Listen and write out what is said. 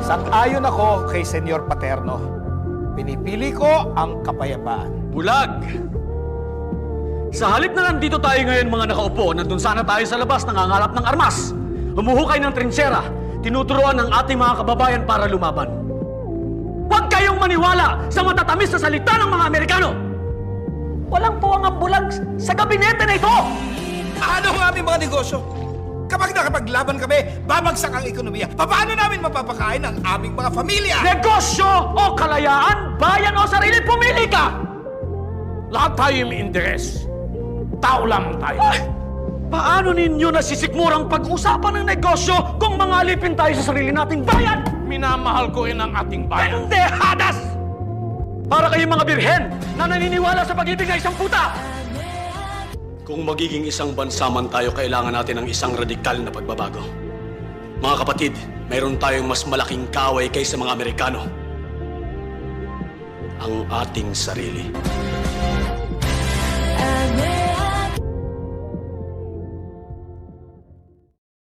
Sang-ayon ako kay Senyor Paterno. Pinipili ko ang kapayapaan. Bulag! Sa halip na nandito tayo ngayon mga nakaupo, nandun sana tayo sa labas nangangalap ng armas. Humuhukay ng trinsyera, tinuturuan ng ating mga kababayan para lumaban. Huwag kayong maniwala sa matatamis na salita ng mga Amerikano! Walang puwang ang bulag sa gabinete na ito! Ano ang aming mga negosyo? Kapag nakapaglaban kami, babagsak ang ekonomiya. Paano namin mapapakain ang aming mga pamilya? Negosyo o kalayaan, bayan o sarili, pumili ka! Lahat tayo may interes. Tao lang tayo. Ay! Paano ninyo nasisikmurang pag-usapan ng negosyo kung mga alipin tayo sa sarili nating bayan? Minamahal ko rin ang ating bayan. Hindi, hadas! Para kayong mga birhen na naniniwala sa pag-ibig na isang puta! Kung magiging isang bansa man tayo, kailangan natin ng isang radikal na pagbabago. Mga kapatid, mayroon tayong mas malaking kaaway kaysa mga Amerikano. Ang ating sarili.